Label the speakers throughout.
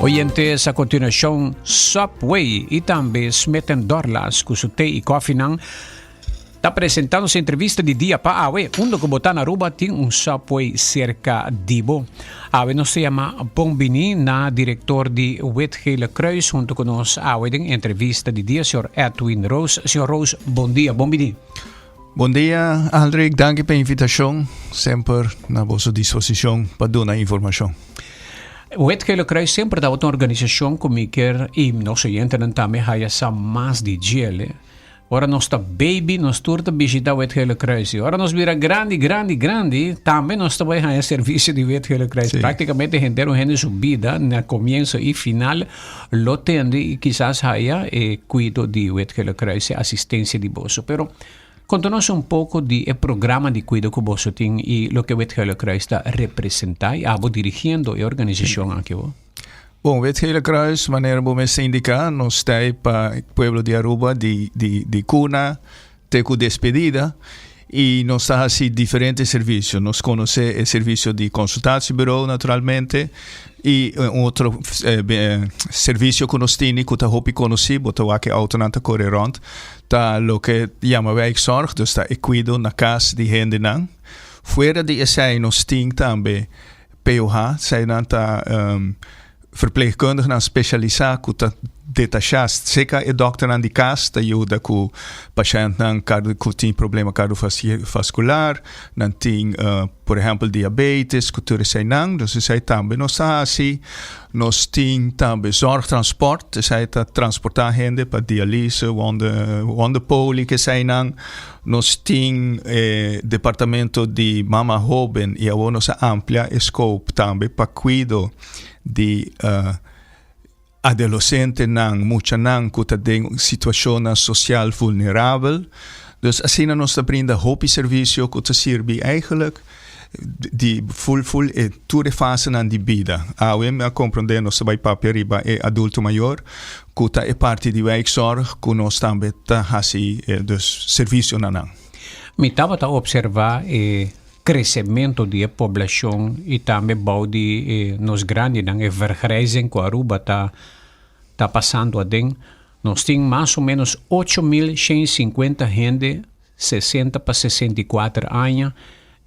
Speaker 1: Oyentes, a continuación, Subway y también Smith Dorlas, con su té y coffee nang. Está presentando su entrevista de día para Awe. Uno que botan Aruba tiene un Subway cerca Dibo. Awe nos se llama Bombini, na director de Wit Gele Kruis, junto con nos Awe en entrevista de día, señor Edwin Roos. Señor Roos, bom dia, Bombini.
Speaker 2: Bom dia, Aldrich. Dank pela invitação. Sempre na vossa disposição para dar a informação.
Speaker 1: O Het Gele Kruis sempre dá outra organização comigo e nós oyentes também há mais de gele. Ora nós está baby, nós turta visitar o Het Gele Kruis. Ora nós vira grande, também nós também há serviço de Het Gele Kruis. Praticamente gente subida no começo e final, lo tende e quizás haya cuido de Het Gele Kruis, assistência de bolso. Pero conta-nos um pouco do programa de cuidado que você tem e o que o Het Gele Kruis está representando e dirigindo a organização aqui.
Speaker 2: Bom, o Het Gele Kruis, maneira como se indica, nós estamos para o povo de Aruba de cuna, com despedida, e nós temos assim diferentes serviços. Nós conhecemos o serviço de consultação bureau, naturalmente, e outro serviço que nós temos, que está conhecido, que é a autonata correront, tá o que chama wijkzorg, dus tá cuido na casa de gente não. Fora de isso, nós temos também POH, zij dan tá verpleegkundigen aan specialiseren, que tá detachados, zeker é dokter aan die casa, tá ajuda com paciente que tem problema cardiovascular, não tem, por exemplo, diabetes, que tudo isso não, dus zij também nós assim, nós temos também zorgtransport, zij tá transportar gente para diálise, onde poli que zij não, nós temos departamento de mama jovem e agora nós amplia scope também para cuidar de adolescente nang, mucha nang, que tem situação social vulnerável. Dus assim nós brinda hoop serviço que serve eigenlijk de full toda fase na de vida. A compreender nós vai para riba adulto maior, que é parte de wijkzorg, que nós também tá assim dus serviço na nang.
Speaker 1: Me estava a observar crescimento da população e também bau de nos grandes e vergrijzing que a Aruba tá passando a den. Nós temos mais ou menos 8.150 gente 60 para 64 anos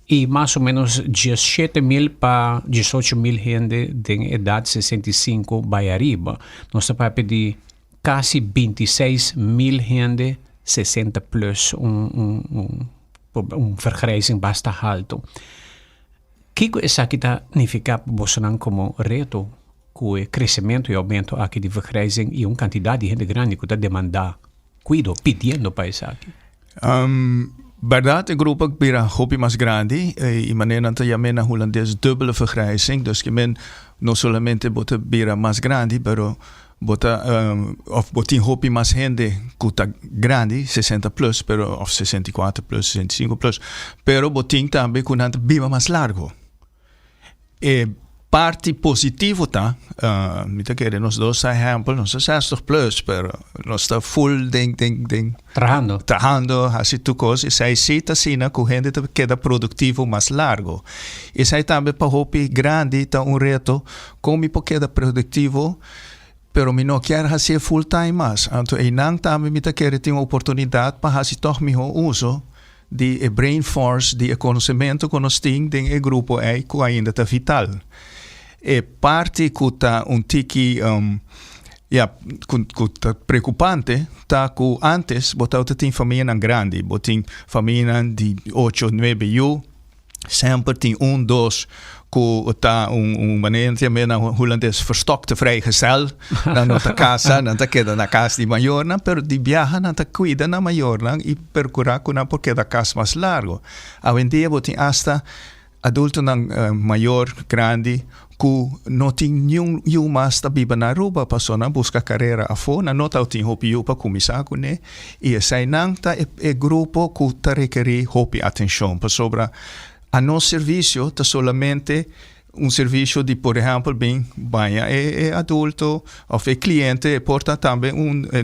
Speaker 1: e mais ou menos 17.000 para 18.000 gente de idade 65 para arriba. Nós estamos a pedir quase 26.000 gente 60 plus vergrijzing bastante alto. Que isso aqui significa para você como reto, com o crescimento e aumento aqui de vergrijzing e uma quantidade de gente grande que está demandando, cuido, pedindo para isso aqui?
Speaker 2: Verdade, o grupo vira hobby mais grande e maneira que já mena holandês dubbele vergrijzing, dus que men não somente bota vira mais grande, pero bota of botin hobby mais gente que está grande, 60 plus, pero of 64 plus, 65 plus, pero botin também que não viva mais largo. E parte positivo tá, mita querer nós dois exemplo, nós 60 plus, pero nós está full ding trabajando, assim tu coisa, e sai cita sina que gente queda produtivo mais largo. E sai também para hobby grande tá reto, como pode queda produtivo, pero mi não quer fazer full time mais. Então, e não também me quer ter uma oportunidade para fazer toch melhor uso de brain force, de conhecimento que nós temos em grupo que ainda está vital. E parte que está tique que preocupante, tá que antes botar tem família grande, botar família de 8, 9 anos, sempre tem 1, 2 que está maneira também na holandês verstokte vrijgezel na nossa casa, na queda na casa de maior, pero de viaja na cuida na maior e percurar com na porque da casa mais largo. Hoje em dia botem hasta adulto na maior grande que não tem nenhum mais da biba na Aruba, passou na busca carreira a fora, não tá tem hopi para começar com né, e sai não tá grupo que tá requerir hopi atenção, para sobra a nosso serviço tá solamente serviço de, por exemplo, bem adulto, ou cliente, porta também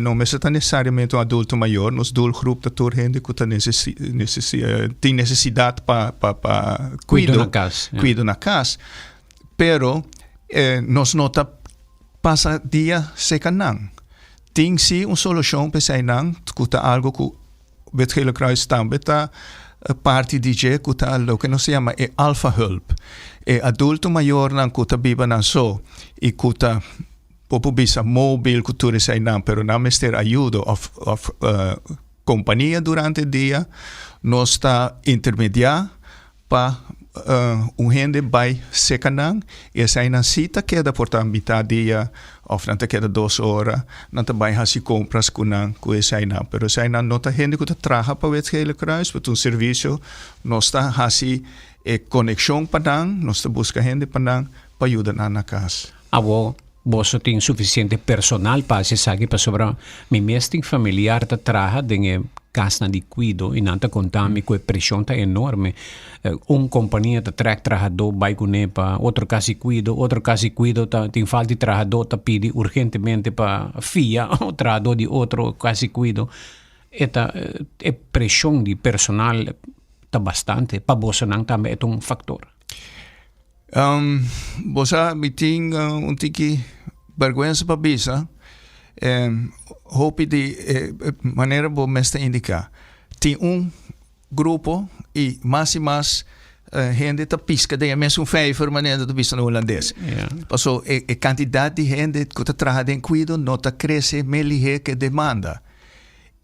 Speaker 2: não é necessariamente adulto maior, nos doelgroep da gente que tem necessidade para cuidar na casa. Pero nós nota passa dia secanang. Ting si solução para sai nang, kuta algo ku Wet Gele Kruis também tá parte DJ kuta lo que nos chama alpha help. Adulto maior nang kuta biba nang so e kuta popo bisa mobil cultura sai nang, pero não mester ajuda of companhia durante o dia, nós está intermediar para gente vai secanang e sai na cita queda por mitad dia of nanta queda 2 horas nanta vai hasi compras kunang ku sai na, pero sai na nota gente que trabalha para Wet Gele Kruis para um serviço, nós está hasi conexão padang, nós está busca gente padang para ajudar na casa.
Speaker 1: Abo você tem suficiente personal para se sabe para sobra mi mesting familiar ta traha dengan casa de cuido e nanta contami com pressão tá enorme. Companhia ta track trabajador vai com para outro casa de cuido tá tem falta de trabajador tá pede urgentemente para fia o trabajador de outro casa de cuido. Eta pressão de personal tá bastante para você não também é fator.
Speaker 2: Bosa meeting tiki vergüenza para bisa. Hope de maneira bo mesta indicar. Tem grupo e mais gente tá pisca de mesmo vijver maneira do bisa no holandês. Passou quantidade de gente que tá trabalhando em cuido nota cresce melie que demanda.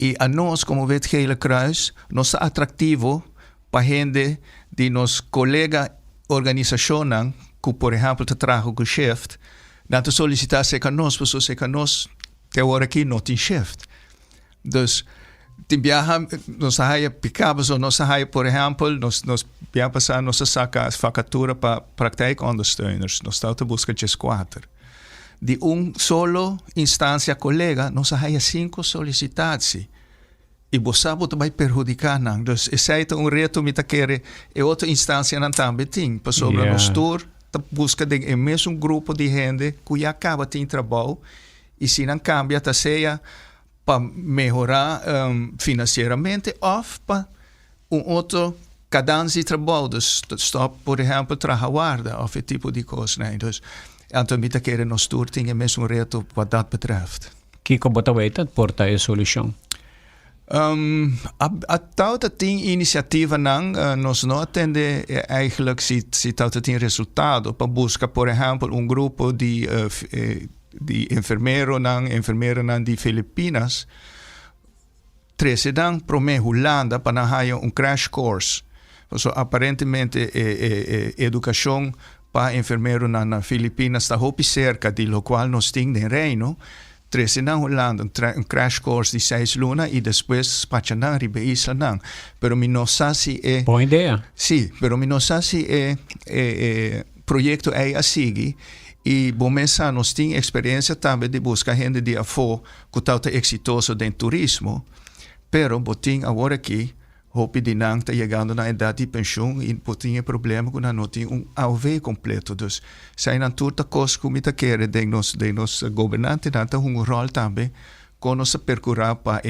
Speaker 2: E a nós como Wet Gele Kruis, nós é atrativo para gente de nos colega organização que, por exemplo, trabalha com o shift, não te solicitar se conosco, pessoas se conosco, até agora aqui não tem shift. Então, tem viaja, nós saia picabas ou nós saia, por exemplo, nós viaja passar, nós saca as facatura para praktijkondersteuners, nós estamos buscando 4. De solo instância colega, nós saia 5 solicitações. E você vai perjudicar, não. Então, esse é reto que quer é outra instância não também tem. Para sobre nós tour, busca de mesmo grupo de gente que já acaba de trabalho e se não cambia, tá seja para melhorar financeiramente ou para outro cadência de trabalho. Stop, por exemplo, trabalhar ou esse tipo de coisa, né? Então, então que quer nós tour tem mesmo reto wat dat betreft.
Speaker 1: Kiko bota weten porta é solução.
Speaker 2: Tauta tem iniciativa nós não atende eigenlijk se tauta tem resultado para buscar, por exemplo, grupo de enfermeiro de Filipinas, 13 dan prome Holanda para haja crash course. So, aparentemente educação para enfermeiro na Filipinas está hopi cerca de lo qual nós temos no reino. 13 na Holanda, crash course de 6 lunas e depois pachanang ribe isla nang. Pero mi no sa si
Speaker 1: boa ideia.
Speaker 2: Sì, pero mi no sa si projeto a seguir e bomesa nós tem experiência também de buscar gente de afo que tá exitoso dentro turismo. Pero botin agora aqui hope de nang tá chegando na idade de pensão e botin problema com não tem AOV completo. Dus sai na turta coisa que me tá querer de nos governante nata rol também com nossa percurar para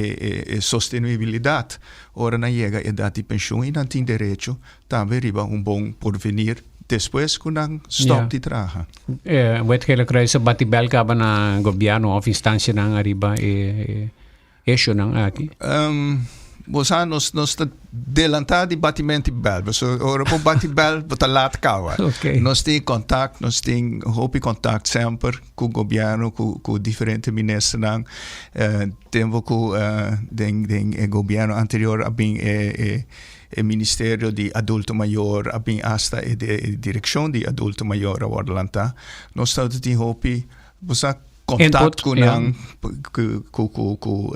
Speaker 2: sustentabilidade. Ora na chega a idade de pensão e não tem direito também riba bom porvenir depois que não stop de trabalhar.
Speaker 1: Wet Gele Kruis batibel ka ba na gobyerno of instância nang arriba issue nang aqui?
Speaker 2: Nos delantado de batimento de bel. Ora por batibel bota laat kawa.
Speaker 1: Okay.
Speaker 2: Nós tem contato, nós tem hope contato sempre com o governo, com diferentes ministros nang. Temos com o governo anterior abin o Ministério de Adulto Maior, abin hasta a direção de Adulto Maior a Orlanta. Nós estamos tem hope contato com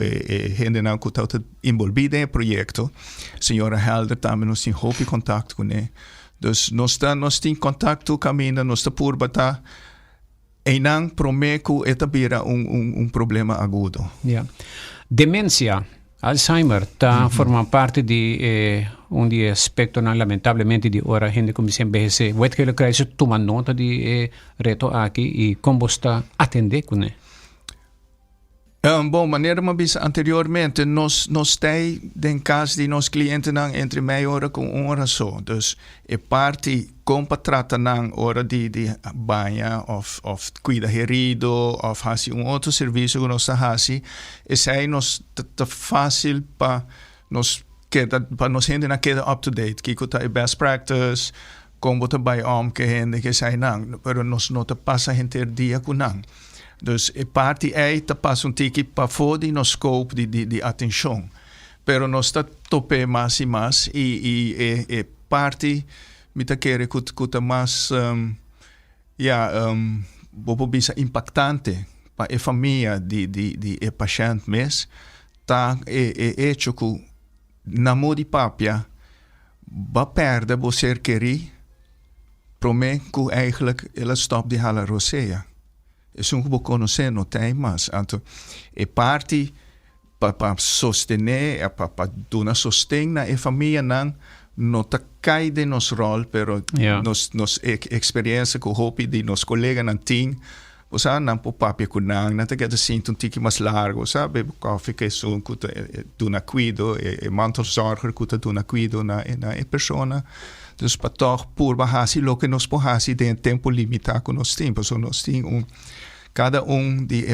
Speaker 2: gente não que está envolvida no projeto. Senhora Helder também nós temos hope contato com ele. Então nós temos contato caminho, nós estamos por bater e não prometo que vira problema agudo.
Speaker 1: Yeah. Demência, Alzheimer, forma parte de de aspecto lamentavelmente de ora gente começa a envelhecer. Wet Gele Kruis toma nota de reto aqui e como está atender com ele?
Speaker 2: Bom, maneira mas anteriormente nós tem em caso de nos clientes entre meia hora com 1 hora só. Dus parte com para tratar ng hora de banha of cuida herido of hasi outro serviço que nós hasi esse aí nos tá fácil para nos gente na queda up to date que tá best practice como tá by que gente que sai não pero nos não tá passa gente dia com não dus e parte aí tá passa tiki para fora no scope de atenção pero nós tá tope mais e mais e parte me tá querer que mais bobo bisa impactante para a família de paciente mes tá hecho que na modi papia ba perde bo ser querer prome que eigenlijk ela stop de hala roseia é um pouco conhecer no tem mas anto e parte para sostener para dar sostém na família não tá cai de nos rol pero nos experiência com hope de nos colega não tem você não pode papia com não tá que assim um tique mais largo sabe café que são que do na cuido e mantelzorger que do na cuido na persona dus para toch por bahasi lo que nos pohasi de tempo limitado com nos tempo so nos tem cada de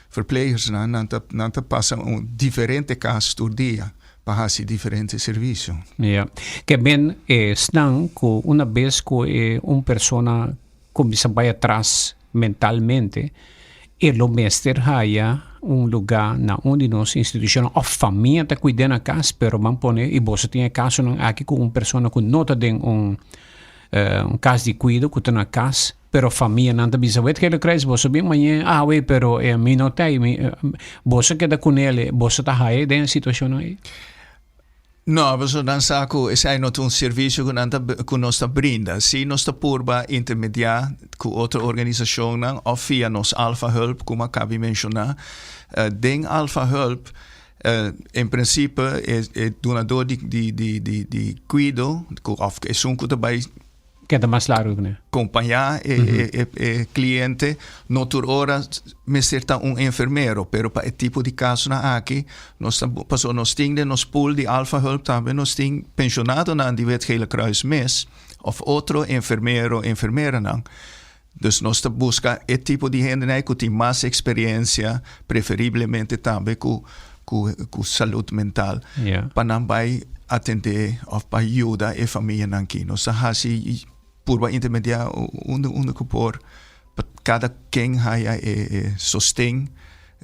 Speaker 2: verplegers não tá passa diferente caso por dia para diferente serviço.
Speaker 1: Yeah. Que bem estão com uma vez que persona começa a atrás mentalmente e o mestre haya lugar na onde nossa instituição ou família está cuidando da casa, pero man pone e você tem caso aqui com persona que nota de caso de cuido que está na casa pero família não está bisa que ele cresce você bem manhã pero mim não tem você queda com ele você está aí dentro da situação aí.
Speaker 2: No, mas dan saco é not um serviço que nós brinda. Se nós purba intermediar com outra organização ou via nos Alpha Help, como acabei de mencionar, den Alpha Help em princípio é donador de cuido, of é um que também
Speaker 1: que é mais largo, né?
Speaker 2: Acompanhar o cliente, não por hora me serta enfermeiro, pero para esse tipo de caso na aqui, nós temos nos pool de Alpha Help também, nós temos pensionado na die Wetgele Kruis mes, of outro enfermeira não. Dus nós busca esse tipo de gente que tem mais experiência, preferivelmente também com saúde mental, para não vai atender ou para ajudar a família aqui. Nós hasi por intermediar único por cada quem haya sostém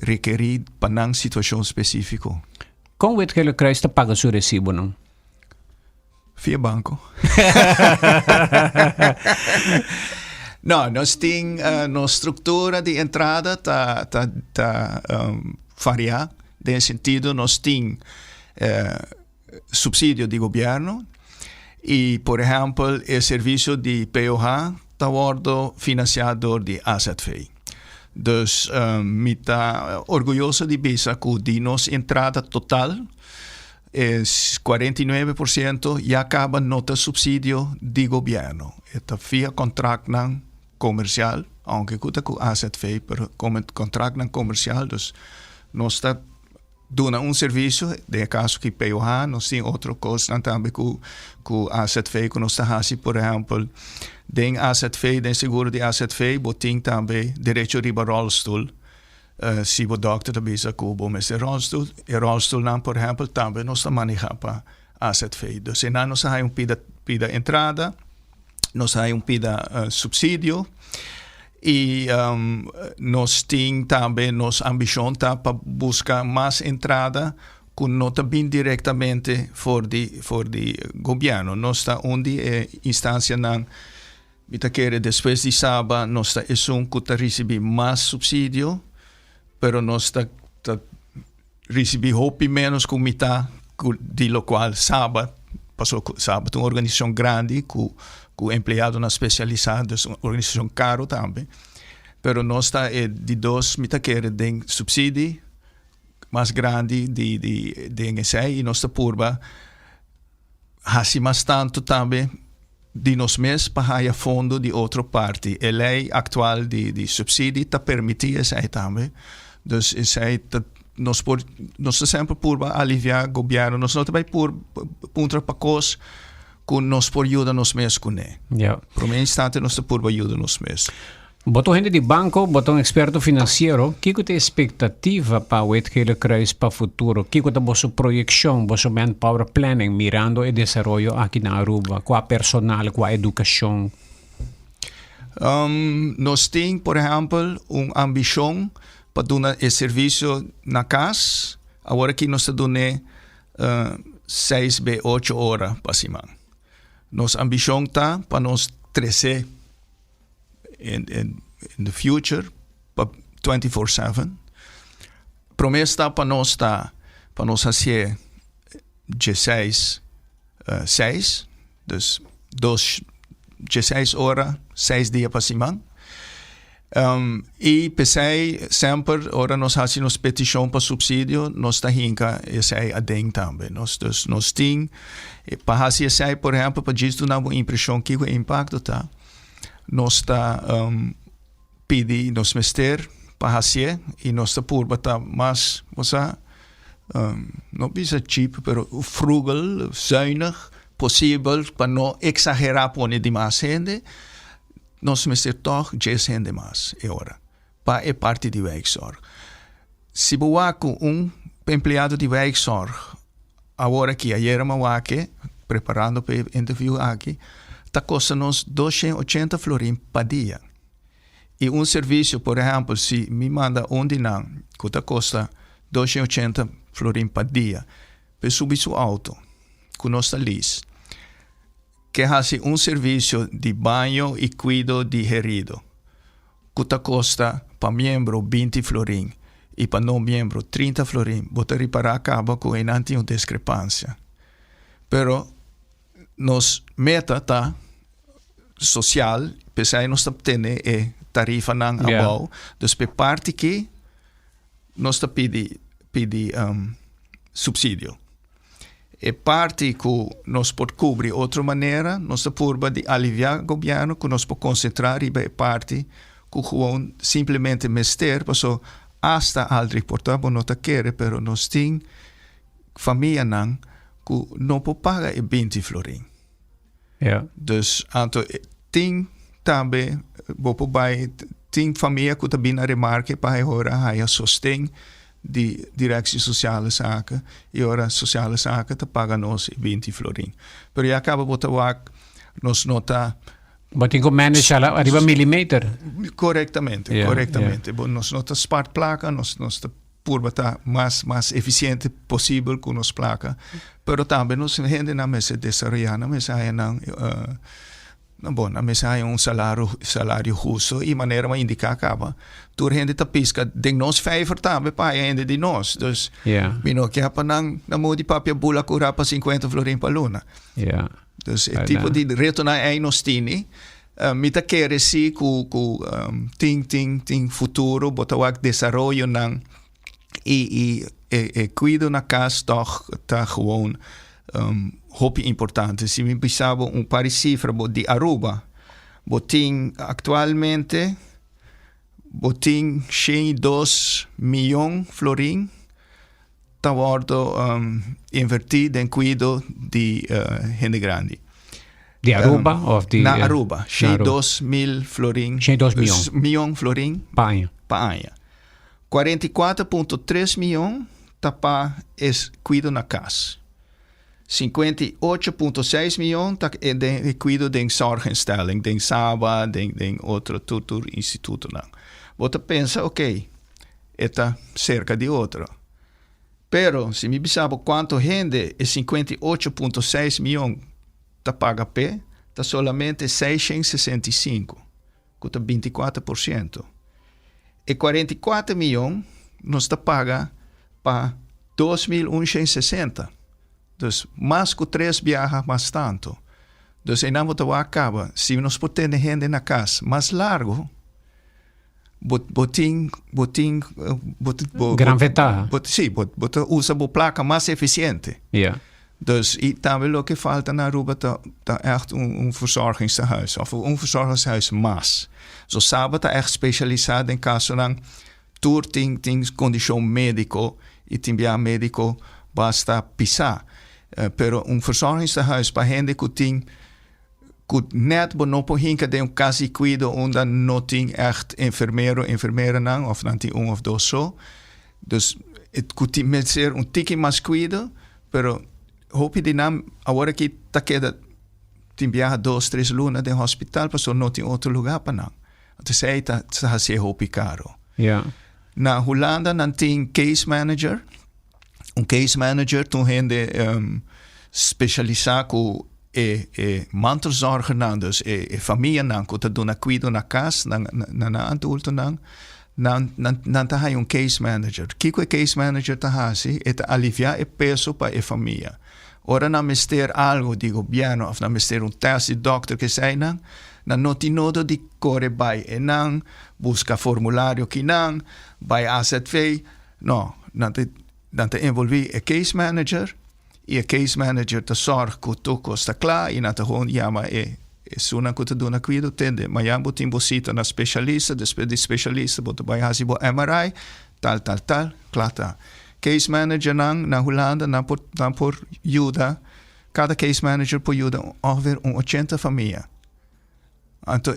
Speaker 2: requerido para uma situação específica.
Speaker 1: Como é que ele cresce paga seu recibo não?
Speaker 2: Via banco. Não, nós temos nossa estrutura de entrada tá variar, nesse sentido nós temos subsídio de governo e, por exemplo, o serviço de POH está sendo financiador de AZV. Dus me está orgulhoso de dizer que de nossa entrada total, 49% já acaba nota subsídio de governo. Está via contrato comercial, aunque custa com AZV, pero como contrato comercial, dus nós está dando serviço, de caso que POH, nós temos outra coisa também com AZV, que nós estamos, por exemplo, den AZV, den seguro de AZV, botem também direito de rolstoel. Se o dokter também diz que o bom é rolstoel, não, por exemplo, também nós estamos manejando para AZV. Então, se não, nós temos pida entrada, nós temos pida subsídio, e nós temos também nossa ambição para buscar mais entrada que não está bem diretamente for de governo. Nós está onde é instância não depois de sábado nós está que receber mais subsídio, pero nós está receber hope menos que metade de lo qual sábado passou sábado uma organização grande com empregado na especializada, uma organização caro também. Pero nós está de dois mitaqueira de subsídio mais grande de NSA e nós está purba hasi mais tanto também de nós mesmos para a fundo de outra parte. A lei atual de subsídio está permitir isso também. Dus nós sempre purba aliviar o governo, nós não também por outra coisa que nos por ayuda nos mes con él.
Speaker 1: Yeah.
Speaker 2: Por un instante nos por ayuda nos mes.
Speaker 1: Botou gente de banco, botou experto financeiro. Que é a expectativa para o Wetgele Kruis para o futuro? Que é a vossa projeção, vosso manpower planning, mirando o desenvolvimento aqui na Aruba, com a personal, com a educação?
Speaker 2: Nós temos, por exemplo, uma ambição para dar esse serviço na casa. Agora que nós estamos 6 a 8 horas para cima. Nossa ambição está para nós crescer in the future para 24/7. Promessa está para nós fazer 16 dus 16 horas, 6 dias para cima. E pensei sempre, ora nós fazemos petição para subsídio, nós está hinca esse a ding também. Nós temos, para fazer esse, por exemplo, para dizer uma impressão que o impacto tá, nós está pedir nos mester para fazer e nós está por botar mais, você não precisa cheap, pero frugal, zuinig, possível para não exagerar por demais gente. Nós mester toch 10 gente mais é hora. Para é parte de wijkzorg. Se você com empregado de wijkzorg, agora que ayer me wake, preparando para o interview aqui, está custa-nos 280 florim por dia. E serviço, por exemplo, se me manda dinar, que custa 280 florim por dia, para subir seu auto, com nossa lista, que hace serviço de banho e cuido de herido, que custa para membro 20 florim e para não membro 30 florim, bota reparar acaba com uma discrepância. Pero nos meta tá social, pensar nós temos tarifa nang abau, dus pe parte que nós pedi subsídio. E parte que nós pode cobrir outra maneira, nós pode de aliviar o governo, que nós pode concentrar e parte que gewoon simplesmente mester, passo hasta aldrig portabo não quer, pero nós tem família nang que não pode pagar 20 florim.
Speaker 1: Yeah.
Speaker 2: Dus tem também tem família que também na remarque para agora a sostém de direção sociale zaken e ora sociale zaken te paga nós 20 florim. Pero já acaba botar nos nota
Speaker 1: Botem com manage arriba milímetro.
Speaker 2: corretamente. Yeah. Nos nota smart placa, nos por botar mais eficiente possível com nos placa. Pero também nos gente na mesa desarrollar na mesa a mesa hay salário justo e maneira de indicar acaba. Tur gente ta pisca de nós vijver também para gente de nós. Dus mino que apa nang modi papia bula cura para 50 florim para luna.
Speaker 1: Yeah.
Speaker 2: Dus het tipo de retornar aí nos tini. Mita querer si ku ting futuro botawak desarrollo nang e cuido na casa toch ta gewoon hopi importante. Se me pensava par cifra de Aruba, botin actualmente botin 2 milhões florim tá bordo invertido em cuido de gente grande.
Speaker 1: De Aruba of de
Speaker 2: na Aruba, 2 mil florim.
Speaker 1: 2 milhões.
Speaker 2: Milhão florim
Speaker 1: Paia.
Speaker 2: 44,3 milhões tá para cuido na casa. 58,6 milhões tá de cuido de zorginstelling, de Saba, de outro tutor instituto não. Você pensa, ok, está cerca de outro. Pero se me pensava quanto gente é 58,6 milhões tá paga P, tá solamente 665, que tá 24%. E 44 milhões nós tá paga para 2.160. Dus mais que 3 viaja mais tanto. Dus em namo tawa acaba, se nós podemos gente na casa mais largo, botin
Speaker 1: gran ventaja.
Speaker 2: Sim, usa a placa mais eficiente.
Speaker 1: Yeah.
Speaker 2: Dus também o que falta na Aruba tá echt verzorgingstehuis of verzorgingshuis mais. Zo sabe tá echt specializado em caso ng tour ting condição médico e timbia médico basta pisar. Pero verzorgingstehuis para gente que tem net bonopo hinka de casi cuido onda no ting echt enfermera nang of nanti of dos zo. Dus het kuti met ser tiki mas cuido, pero hopi di nam agora que ta queda tim viaja 2-3 luna de hospital paso no ting outro lugar pa nang. Te sei ta se hopi caro.
Speaker 1: Ja.
Speaker 2: Na Holanda nanti case manager. Case manager toen gente specializa ku mantelzorger nang, dus familie nang, ku ta dona cuido na casa na adulto nang. Nan ta hai case manager. Kiko case manager ta hasi et alivia peso pa família. Ora na mister algo di governo of na mister test di doctor que sai nang, na noti nodo di corre by nang, busca formulário ki nang, by AZV. No, dan te involvi case manager. E case manager te zorg que tu costa klaar e na te gewoon ja suna que te doen na cuido tende, maar ja moet in bosita na specialista, de specialista bot bij hasi bo MRI, tal klata. Case manager na Holanda na por Juda, cada case manager por Juda ongeveer 80 família. Anto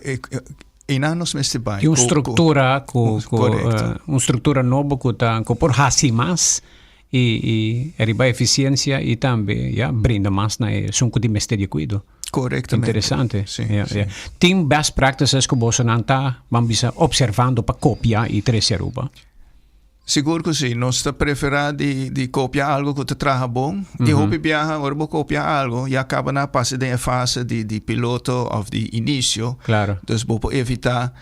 Speaker 2: in anos meste bai.
Speaker 1: Uma estrutura uma estrutura nova que por hasi mais e arriba eficiência e também brinda mais na sunco de meste de cuido.
Speaker 2: Correctamente.
Speaker 1: Interessante.
Speaker 2: Sim,
Speaker 1: ja,
Speaker 2: sim.
Speaker 1: Ja. Tem best practices que você não está, vamos observando para copiar e trazer Aruba.
Speaker 2: Seguro que sim. Nós preferimos de copiar algo que te traga bom. E hope viaja, agora copiar algo e acaba na passe de fase de piloto ou de início.
Speaker 1: Claro.
Speaker 2: Dus vou evitar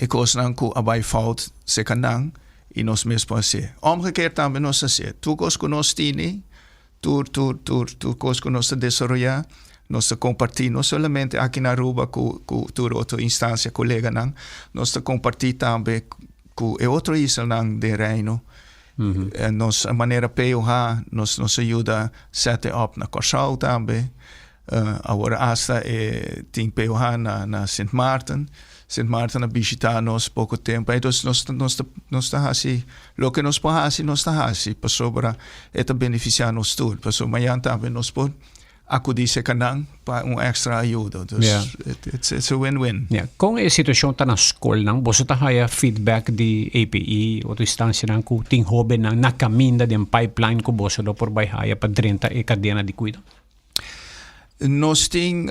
Speaker 2: coisas que abai fout se canang e nós mesmos fazer. Omgekeerd também nós fazer. Tu coisas que nós tini, tu coisas que nós desenvolver. Nós compartilhamos não somente aqui na Aruba com outra instância, colega, não. Nós compartilhamos também com outra isla de Reino. Nossa maneira POH nos ajuda a set up na Corsal também. Agora hasta tem POH na Sint Maarten. Sint Maarten a visitar nós pouco tempo. Então nós está assim, o que nós podemos nós está assim, para sobre eta beneficiar nós tudo. Para sobre amanhã também nós podemos acudir se canang para extra ajuda. Dus it's a win-win.
Speaker 1: Ja, kung sitwasyon ta na school nang boso ta haya feedback di APE o to instansya nang ku ting hobe nang nakaminda din pipeline ko boso do por bay haya pa 30 cadena di cuido.
Speaker 2: Nós tem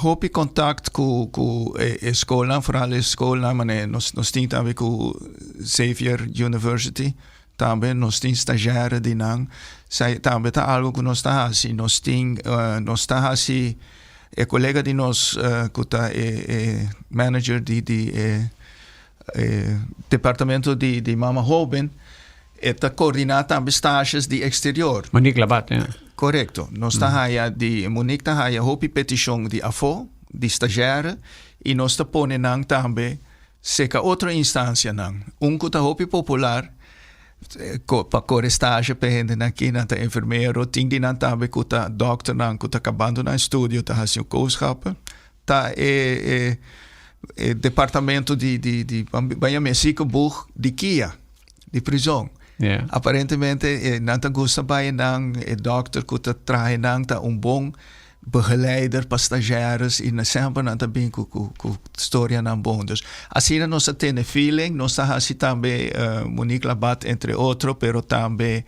Speaker 2: hopi contact com escola, vooral escola, mas nós tem também com Xavier University. Também nós temos estagiário de nang. Também tá algo que nós está assim. Nós está assim. Colega de nós que tá manager de departamento de Mama Hoben, está coordenando também estágios de exterior.
Speaker 1: Monique Labat, ja.
Speaker 2: Correcto. Nós está aí de Monique tá aí hopi petição de AFO, de estagiário, e nós está pondo nang também seca outra instância nang. Que tá hopi popular. Para correr estágio para gente aqui na enfermeiro tem de não também que tá doctor não que tá acabando na estúdio tá fazendo coisas tá departamento de banha México burg de Kia de prisão aparentemente não tá gosta banha não doctor que tá traz não tá bom begeleider para estagiários e na sempre não tá bem com história não bom. Dus assim nós temos feeling, nós tá assim também Monique Labat entre outros, pero também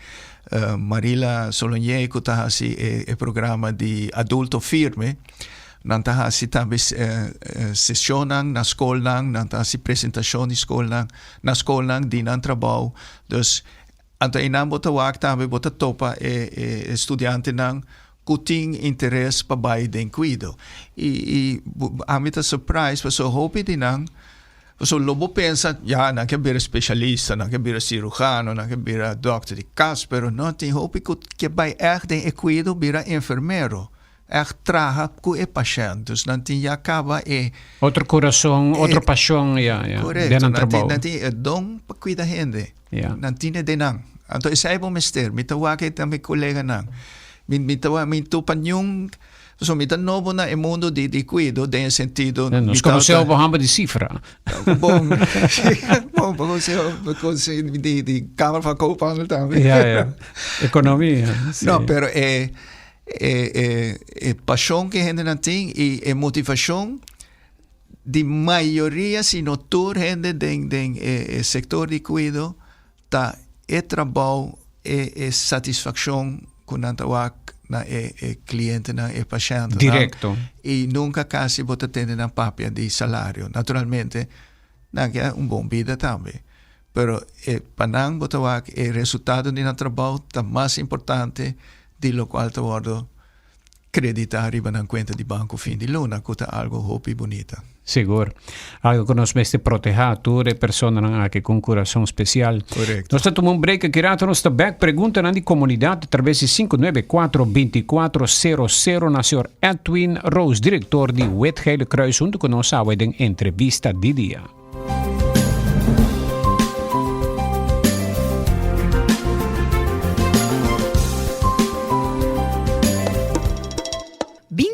Speaker 2: Marila Solonier que tá assim programa de adulto firme. Não tá assim também sessão na escola, não tá assim apresentação de escola, na escola de não trabalho. Dus anta inam bota wak também bota topa estudante não que tem interesse para baixo de cuido. E a mim tá surprise, porque eu hope de não, porque o lobo pensa, não quer ser especialista, não quer ser cirurgião, não quer ser doctor de caso, mas não tem hope que vai de cuido, vira enfermeiro. Traga com o paciente, então não tem acaba
Speaker 1: outro coração, outra paixão,
Speaker 2: correto, não tem dom para cuidar gente, não tem de não. Então isso é bom mister, me tá wak também colega não. Minto panyong so mita novo na mundo de cuido de sentido
Speaker 1: nos conheceu o de cifra
Speaker 2: bom conheceu de câmara para copa também
Speaker 1: economia
Speaker 2: não pero pasión que gente no tiene y motivación de mayoría, si no toda gente del sector de cuidado, está el trabajo satisfacción con el cliente, el paciente.
Speaker 1: Directo.
Speaker 2: ¿no? Y nunca casi vos tener una papia de salario. Naturalmente, es un buen vida también. Pero para el resultado de nuestro trabajo está más importante de lo cual te guardo creditar y van a cuenta de banco fin de luna, que es algo hopi bonito.
Speaker 1: Seguro. Algo que nos meste proteger a toda persona que con coração especial.
Speaker 2: Correcto.
Speaker 1: Nós estamos um break aqui, nós estamos back pergunta na comunidade através de 594-2400 na senhor Edwin Rose, diretor de Wet Gele Kruis, junto com nós a entrevista de dia.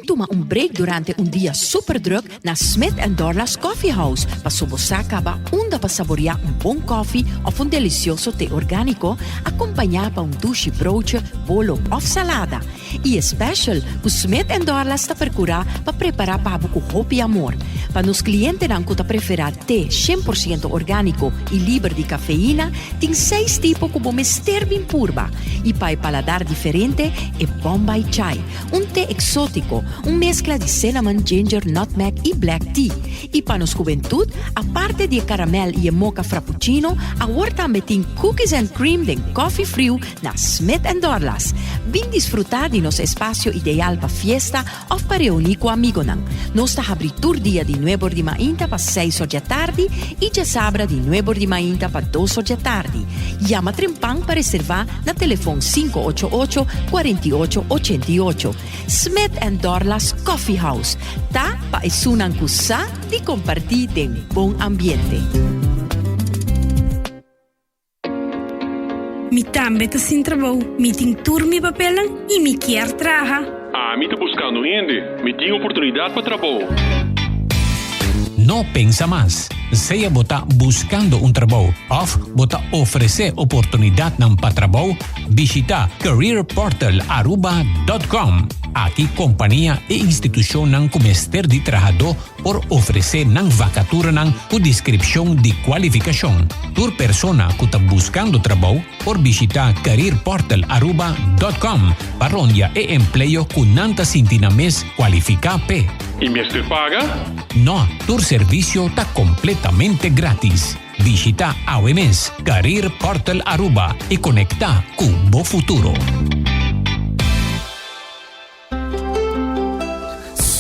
Speaker 3: Toma un break durante un día super druk na Smith & Dorla's Coffee House para sobosacaba onda para saborear un buen coffee o un delicioso té orgánico acompañado por un douche broodje, bolo of salada. Y special, que Smith & Dorla's está percurá para preparar para com hope e amor. Para nos clientes que ta preferar té 100% orgánico y libre de cafeína, tem 6 tipos como mister bin purba. Y para el paladar diferente, es Bombay Chai, un té exótico, un mezcla de cinnamon, ginger, nutmeg y black tea. Y para nos juventud, aparte de caramel y mocha frappuccino, ahora también tem cookies and cream de coffee frío na Smith & Dorla's. Vin disfrutar de nos espacio ideal para fiesta o para reunir con amigos. Nos está abritur día de 9 de mañana para 6 da tarde y ya sabra de 9 de mañana para 2 da tarde. Llama Trempang para reservar na teléfono 588-4888. Smith & Dorla's Coffee House. Ta pa isunan kusa de compartir en buen ambiente.
Speaker 4: Mi tambe tá sem trabalho, mi tem turmi papelan e mi quer traja.
Speaker 5: Mi tô buscando gente, me tem oportunidade para trabalho.
Speaker 1: No pensa más. Sea bota buscando un trabajo o bota ofrecer oportunidad para trabajo, visita careerportal.aruba.com. Aquí compañía e institución nan comester de trabajador por ofrecer nan vacatura nan o descripción de cualificación. Tur persona que está buscando trabajo por visitar careerportal.aruba.com. Parrondia e empleo con nanta sintina mes cualifica P.
Speaker 5: ¿Y me estoy paga?
Speaker 1: No, tu servicio está completamente gratis. Visita AWMS Career Portal Aruba y conecta con Bo Futuro.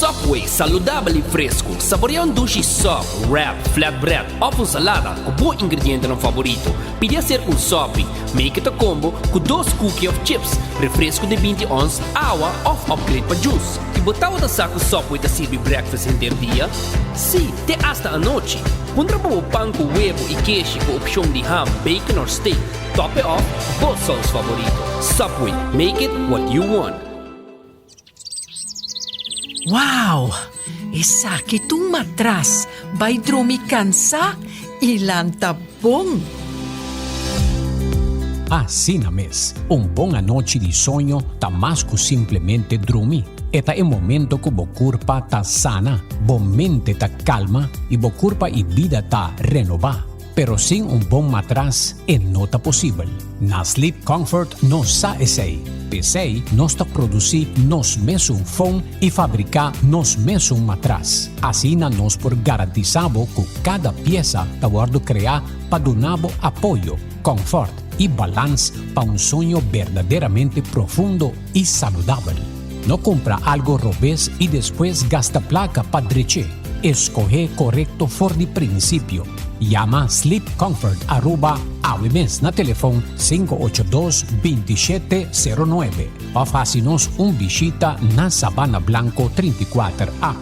Speaker 6: Subway, saudável e fresco. Saboreia um duche sub, wrap, flatbread ou salada com bom ingrediente no favorito. Podia ser um sop, make it a combo com 2 cookies of chips, refresco de 20 ons, água ou upgrade para juice. E botar o saco Subway da servir breakfast em dia? Sim, até hasta a noite. Contra o pão com huevo e queijo com opção de ham, bacon ou steak. Top it off, both sauce favorito. Subway, make it what you want.
Speaker 3: Wow! Essa aqui tu matras. Vai dormir cansa e lanta bom.
Speaker 1: Assim na mes, boa noite de sonho tá mais que simplesmente dormir. Eta é momento que o corpo tá sana, a mente tá calma e o corpo e vida tá renovar. Pero sem bom matras não tá possível. Na Sleep Comfort nós sa essay. Pensei, nós tá produzir nós mesmos fone e fabricar nós mesmos matras. Assim nós por garantizar que cada peça tá guardo criar para donar apoio, confort e balance para sonho verdadeiramente profundo e saudável. Não compra algo robês e depois gasta placa para dreche. Escoger correto for de princípio. Llama Sleep Comfort @AWMS na telefone 582-2709 ou faça-nos visita na Sabana Blanco 34A.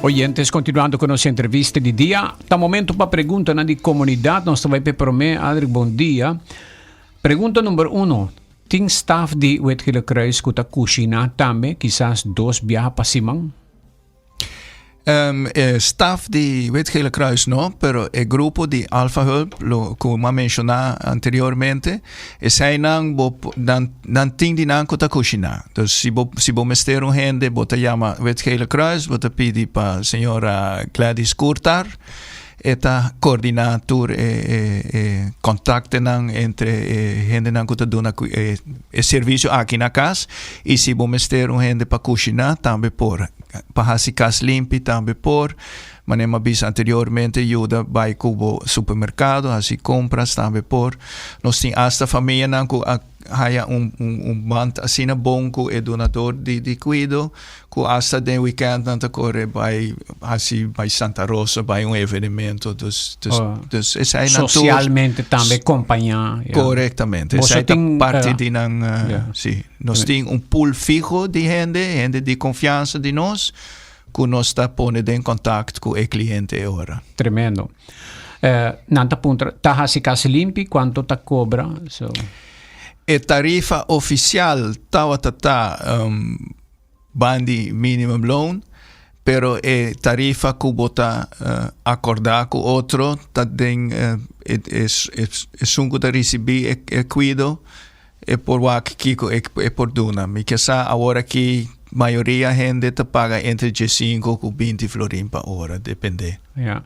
Speaker 1: Oyentes, continuando con nuestra entrevista di dia. Ta momento pa pregunta na di comunidad. Nós vai pe per me, Adric, bom dia. Pergunta número 1. Ting staff di Wetgele Kruis kuta kusina tambe, quizás 2 viaja pa Simang?
Speaker 2: Staff di Wetgele Kruis no, pero el grupo di Alpha Help, como mencioné anteriormente, zij dan ting di nan kuta kusina. Dus si bo mester un gente, bota llama Wetgele Kruis, bota pidi pa señora Gladys Kurtar, eta coordinator contacte nan entre gente nan kuta dona servicio aqui na casa, e si bo mester un gente pa kusina, tambe por pa hasi kas limpi, tambe por manema bis anteriormente ajuda by kubo supermercado, hasi compras, tambe por nos tin hasta familia nan ku haya un band asina bonku e donador di cuido ku hasta den weekend nan te corre by hasi by Santa Rosa by un evenemento dus es
Speaker 1: socialmente tambe acompanhar.
Speaker 2: Correctamente. Esa parte di nan sì, nos tin un pool fijo di gente di confianza di nos que nós está pondo em contato com o cliente agora.
Speaker 1: Tremendo. Nanta punto, tá hasi casa limpi, quanto tá cobra? So.
Speaker 2: A tarifa oficial bandi minimum loan, pero a tarifa que bota acordar com outro, tá den sungo da receber e cuido e por wak kiko e por duna. Mi que sa agora que maioria gente te paga entre 5 e 20 florin per hora, depende.
Speaker 1: Ja.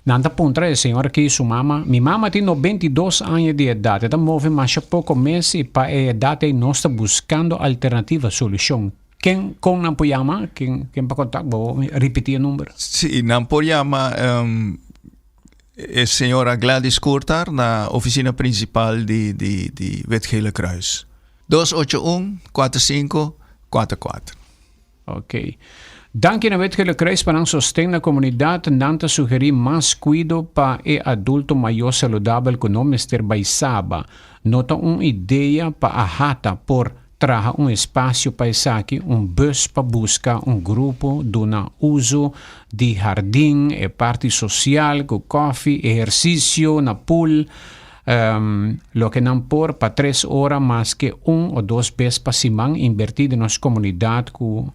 Speaker 1: Nanta punta é senhora que sua mama, minha mama tem 92 anos de idade, então move mais pouco mês e para a idade nós está buscando alternativa solução. Quem com não pode chamar, quem para contato, vou repetir o número.
Speaker 2: Sim, não pode chamar a senhora Gladys Kurtar na oficina principal de Wetgele Kruis. 281-4544.
Speaker 1: Ok. Dank na Wetgele Kruis para sostén na comunidade, nanta sugerir mais cuido para o adulto maior saudável que não Mr. Baisaba. Nota ideia para a hata por trazer espaço para aqui, bus para buscar grupo dona uso de jardim e parte social, com coffee, exercício na pool, lo que não por para 3 horas mais que 1 ou 2 vezes para semana invertir na nossa comunidade com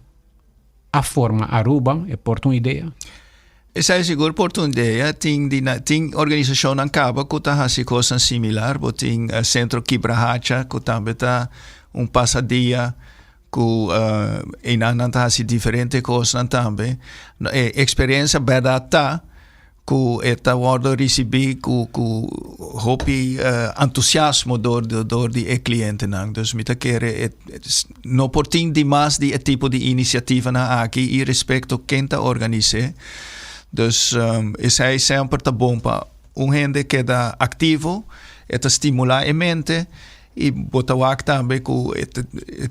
Speaker 1: a forma Aruba é por uma ideia.
Speaker 2: Essa é seguro por uma ideia. Tem organização na Cabo que está fazendo coisas similar, tem centro Kibrahacha que também está passadia que não está fazendo diferentes coisas também. Experiência verdade está que está word receber com hopi entusiasmo do cliente não. Dus me querer não por tem demais de tipo de iniciativa na aqui e respeito quem está organiza. Dus isso é sempre tá bom para gente que está ativo, está estimular a mente e botar também que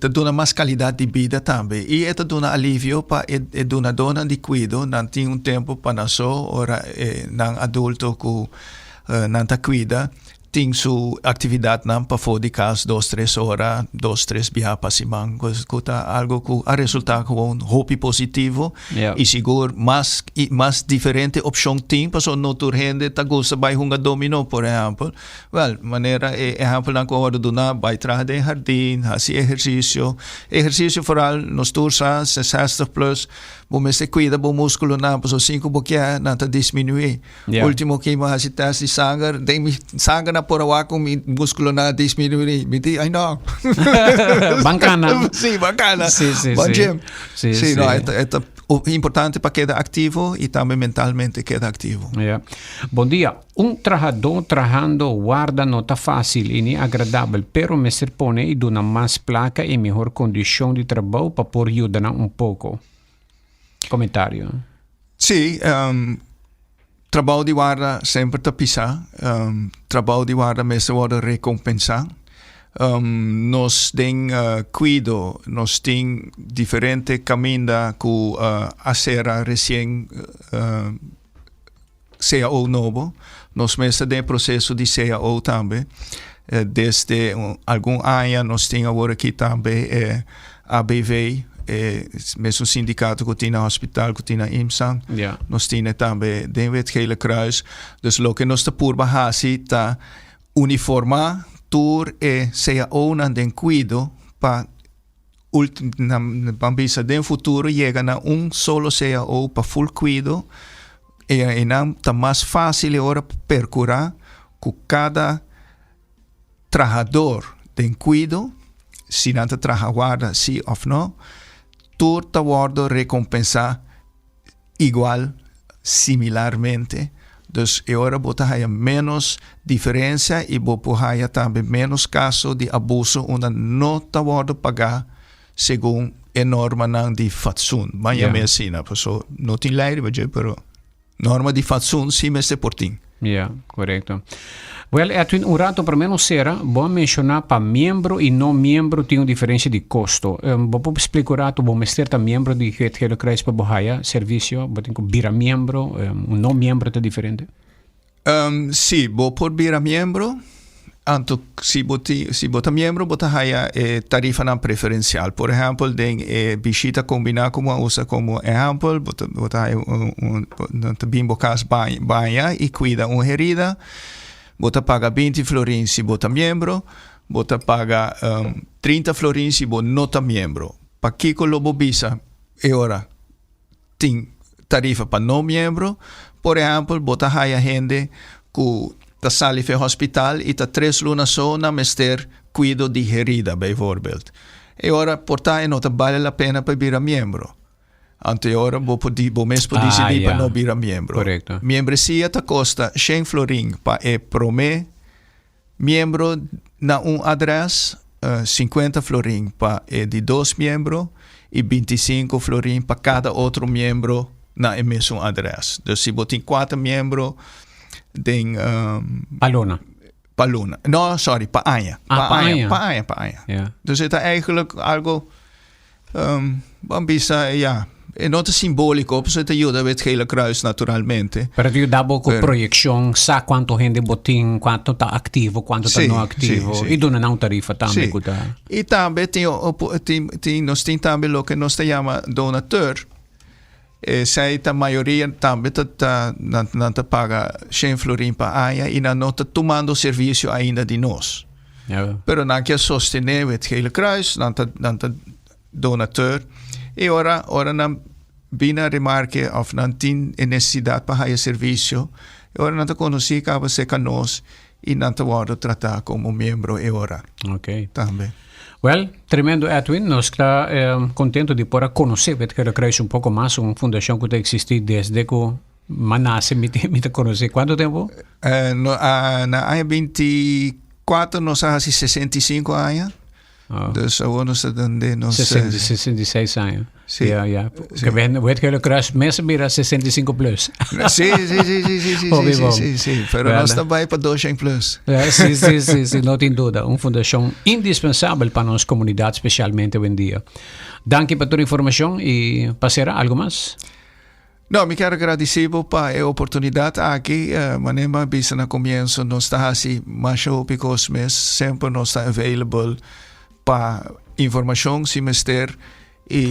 Speaker 2: dona mais qualidade de vida também e dona alívio para dona de cuido não tem tempo para nós ora não adulto que não tá cuida tem sua atividade não para fora de casa 2-3 horas 2-3 viagens para semana que tá algo que a resultar com hobby positivo e seguro mais diferente opção tem para não ter gente tá gosta vai jogar dominó por exemplo maneira exemplo na hora do na vai trás de jardim fazer exercício foral nos tursa 60 plus bom se cuida bom músculo na para 5 boquia não tá diminuir último que mais se teste de sangue na por awak com músculo na diminuir me ai não
Speaker 1: bacana
Speaker 2: sim bacana
Speaker 1: sim
Speaker 2: sim não é importante para quedar ativo e também mentalmente quedar ativo.
Speaker 1: Bom dia. Trabajador trabajando guarda não está fácil e nem agradável, pero me serpone e dona mais placa e melhor condição de trabalho para por ajudar pouco. Comentário.
Speaker 2: Sim, trabalho de guarda sempre está pisar. Trabalho de guarda mesmo pode recompensar. Nós tem cuido, nós tem diferente caminho que a ser recém CAO novo. Nós mesmo tem processo de CAO também. Desde algum ano nós tem agora aqui também ABV met een sindicaat que tem na hospital, que tem na IMSAN.
Speaker 1: Ja.
Speaker 2: Nós temos também de Wet Gele Kruis. Dus lo que nós por bahasi ta uniformar tour seja ona den cuido pa na bambisa den futuro llega na solo CAO pa full cuido e não tá mais fácil agora percurar com cada trabalhador den cuido se não trabalha sim ou não tour tá worden recompensar igual similarmente. Dus agora bota haya menos diferença e bota haya também menos caso de abuso onde não tá worden pagar segundo a norma de fatsoen. Maar ja, assim, né? Pessoal, não tem lei, mas norma de fatsoen sim é portinho.
Speaker 1: Ja, correcto. Well, Edwin, un rato per me sera, bom mencionar para membro e não membro tem uma diferença de custo. Bom explicar bom mestre membro de Wet Gele Kruis para bohaya serviço, botem com bira membro, não membro é diferente.
Speaker 2: Sim, bom por bira membro, anto se bota membro bota haya tarifa na preferencial. Por exemplo, den visita combinar como usa como exemplo, bota haya bimbo cas banha e cuida uma herida. Bota paga 20 florins se bota membro, bota paga 30 florins se bota nota membro. Pa Kiko Lobo Bisa, e ora, tem tarifa para não membro. Por exemplo, bota haya gente que tá sali fe hospital e tá 3 lunas só na mester cuido de herida, bijvoorbeeld. E ora, portai não tá vale a pena para vir a membro. Ante ora, bo mes pode decidir para não vir a membro.
Speaker 1: Correcto.
Speaker 2: Membresia ta costa 100 florin para prome membro na adres, 50 florin para de 2 membro e 25 florin para cada outro membro na mesmo adres. Dus se botem 4 membro den Paluna. No, sorry, Paanya. Paanya.
Speaker 1: Ja.
Speaker 2: Dus het is eigenlijk algo bambisa, ja. En not simbólico, pues het ayuda Wet Gele Kruis naturalmente.
Speaker 1: Pero te dabo con proyección, sa cuánto gente botín, cuánto está activo, cuánto está no activo.
Speaker 2: Sí.
Speaker 1: Y dona una tarifa también.
Speaker 2: Y también nos tiene también lo que nos se llama donateur. Zij a maioria também não paga 100 florin para aia e não está tomando serviço ainda de nós. Pero não quer sostener Wet Gele Kruis, não está donateur. E ora não bina remarque of não tem necessidade para aia serviço. E ora não está conhecido que você conosco e não está worden tratar como membro e ora.
Speaker 1: Ok.
Speaker 2: Também.
Speaker 1: Well, tremendo, Edwin. Nós está contento de poder conhecer Wet Gele Kruis um pouco mais, uma fundação que existe desde que nasce, me conhecer. Quanto tempo?
Speaker 2: Na ano 24, nós há 65 anos. Dus agora nós estamos
Speaker 1: 66 anos.
Speaker 2: Sim.
Speaker 1: Ja. Porque Wet Gele Kruis mensen vira 65 plus.
Speaker 2: Sim. Pero nós também para 200 plus.
Speaker 1: Sim, não tem dúvida. Uma fundação indispensável para nossa comunidade, especialmente hoje em dia. Danke por toda a informação e passará algo mais?
Speaker 2: Não, me quero agradecer por a oportunidade aqui. Manema bisa na comienzo nós está assim, mais ópicos, mas sempre nós está available para informação, se mister. E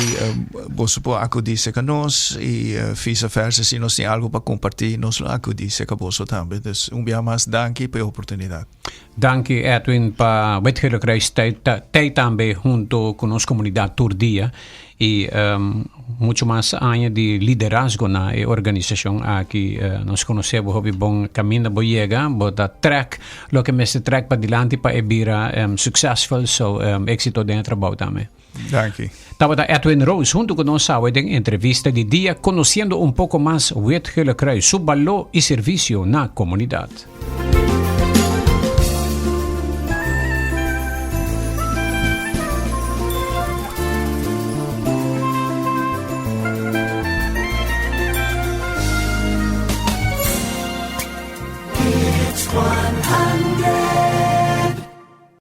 Speaker 2: você pode acudir com nós e vice-versa, se nós temos algo para compartilhar, nós acudimos com você também. Então, dia mais, danke pela oportunidade.
Speaker 1: Danke, Edwin, para Wet Gele Kruis tem também junto com nossa comunidade todo dia e muito mais anos de liderazgo na organização aqui. Nós conhecemos o bom caminho para chegar, para track, o que mais track para diante para vira successful, so éxito dentro do trabalho também.
Speaker 2: Danke.
Speaker 1: Estava Edwin Rose junto com nós em entrevista de dia, conhecendo um pouco mais Wet Gele Kruis, seu valor e serviço na comunidade.